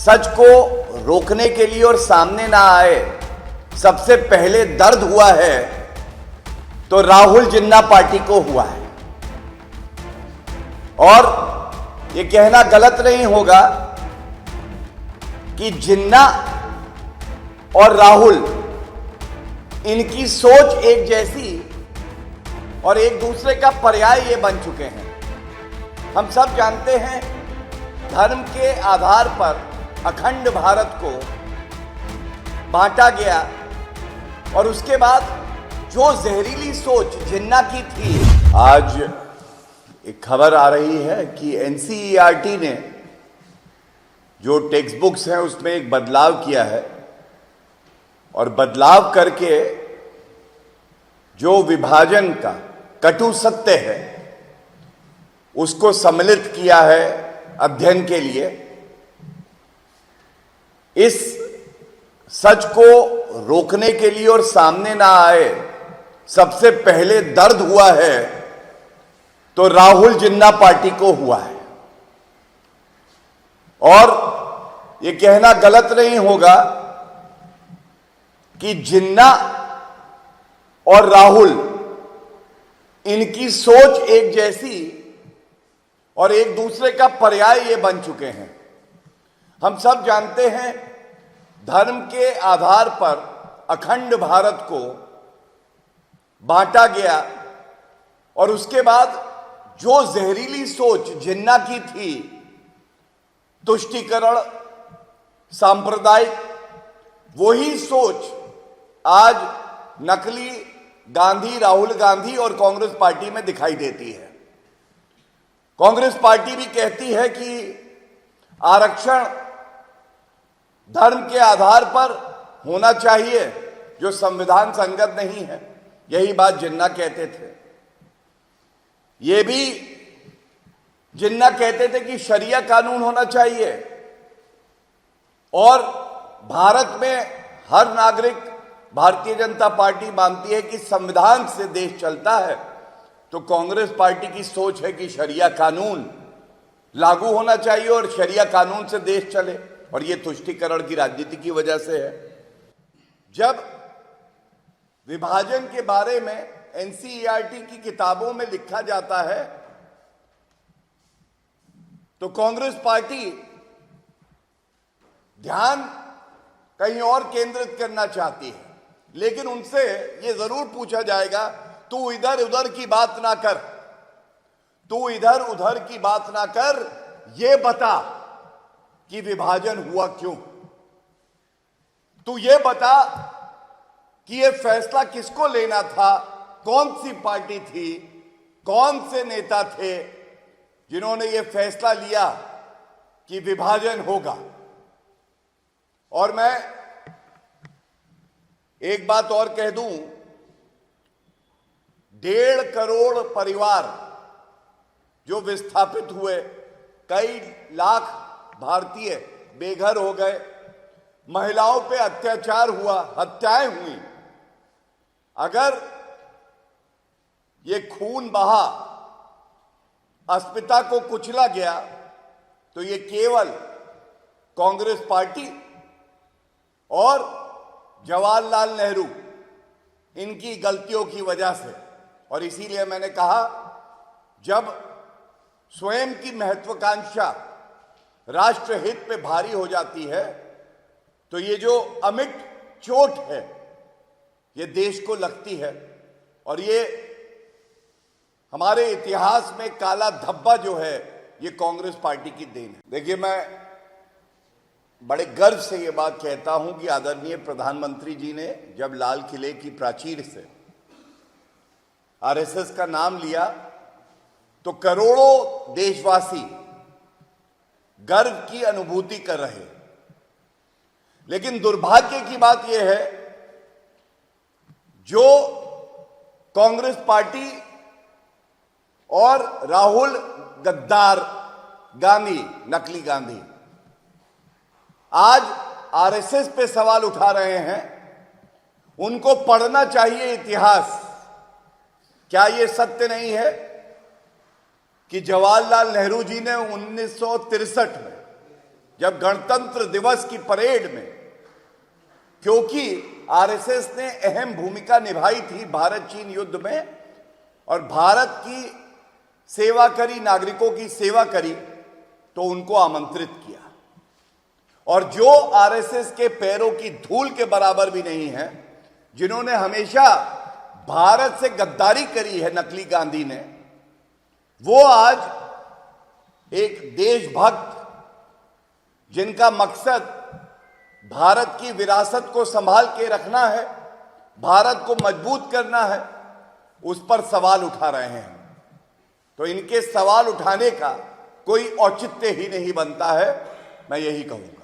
सच को रोकने के लिए और सामने ना आए, सबसे पहले दर्द हुआ है तो राहुल जिन्ना पार्टी को हुआ है। और यह कहना गलत नहीं होगा कि जिन्ना और राहुल, इनकी सोच एक जैसी और एक दूसरे का पर्याय ये बन चुके हैं। हम सब जानते हैं, धर्म के आधार पर अखंड भारत को बांटा गया और उसके बाद जो जहरीली सोच जिन्ना की थी, आज एक खबर आ रही है कि एनसीईआरटी ने जो टेक्स्ट बुक्स हैं उसमें एक बदलाव किया है और बदलाव करके जो विभाजन का कटु सत्य है उसको सम्मिलित किया है अध्ययन के लिए। इस सच को रोकने के लिए और सामने ना आए, सबसे पहले दर्द हुआ है तो राहुल जिन्ना पार्टी को हुआ है। और यह कहना गलत नहीं होगा कि जिन्ना और राहुल, इनकी सोच एक जैसी और एक दूसरे का पर्याय ये बन चुके हैं। हम सब जानते हैं, धर्म के आधार पर अखंड भारत को बांटा गया और उसके बाद जो जहरीली सोच जिन्ना की थी, तुष्टीकरण, सांप्रदायिक, वही सोच आज नकली गांधी, राहुल गांधी और कांग्रेस पार्टी में दिखाई देती है। कांग्रेस पार्टी भी कहती है कि आरक्षण धर्म के आधार पर होना चाहिए, जो संविधान संगत नहीं है। यही बात जिन्ना कहते थे। ये भी जिन्ना कहते थे कि शरिया कानून होना चाहिए और भारत में हर नागरिक, भारतीय जनता पार्टी मानती है कि संविधान से देश चलता है, तो कांग्रेस पार्टी की सोच है कि शरिया कानून लागू होना चाहिए और शरिया कानून से देश चले, और यह तुष्टीकरण की राजनीति की वजह से है। जब विभाजन के बारे में एनसीईआरटी की किताबों में लिखा जाता है तो कांग्रेस पार्टी ध्यान कहीं और केंद्रित करना चाहती है, लेकिन उनसे यह जरूर पूछा जाएगा, तू इधर उधर की बात ना कर, तू इधर उधर की बात ना कर, ये बता कि विभाजन हुआ क्यों। तू ये बता कि ये फैसला किसको लेना था, कौन सी पार्टी थी, कौन से नेता थे जिन्होंने ये फैसला लिया कि विभाजन होगा। और मैं एक बात और कह दूं, 1.5 करोड़ परिवार जो विस्थापित हुए, कई लाख भारतीय बेघर हो गए, महिलाओं पे अत्याचार हुआ, हत्याएं हुई। अगर ये खून बहा, अस्मिता को कुचला गया, तो ये केवल कांग्रेस पार्टी और जवाहरलाल नेहरू, इनकी गलतियों की वजह से। और इसीलिए मैंने कहा, जब स्वयं की महत्वाकांक्षा राष्ट्रहित पे भारी हो जाती है तो ये जो अमिट चोट है ये देश को लगती है, और ये हमारे इतिहास में काला धब्बा जो है ये कांग्रेस पार्टी की देन है। देखिए, मैं बड़े गर्व से ये बात कहता हूं कि आदरणीय प्रधानमंत्री जी ने जब लाल किले की प्राचीर से आरएसएस का नाम लिया तो करोड़ों देशवासी गर्व की अनुभूति कर रहे। लेकिन दुर्भाग्य की बात यह है, जो कांग्रेस पार्टी और राहुल गद्दार गांधी, नकली गांधी, आज आरएसएस पे सवाल उठा रहे हैं, उनको पढ़ना चाहिए इतिहास। क्या यह सत्य नहीं है कि जवाहरलाल नेहरू जी ने 1963 में जब गणतंत्र दिवस की परेड में, क्योंकि आरएसएस ने अहम भूमिका निभाई थी भारत चीन युद्ध में और भारत की सेवा करी, नागरिकों की सेवा करी, तो उनको आमंत्रित किया। और जो आरएसएस के पैरों की धूल के बराबर भी नहीं है, जिन्होंने हमेशा भारत से गद्दारी करी है, नकली गांधी ने, वो आज एक देशभक्त जिनका मकसद भारत की विरासत को संभाल के रखना है, भारत को मजबूत करना है, उस पर सवाल उठा रहे हैं। तो इनके सवाल उठाने का कोई औचित्य ही नहीं बनता है, मैं यही कहूंगा।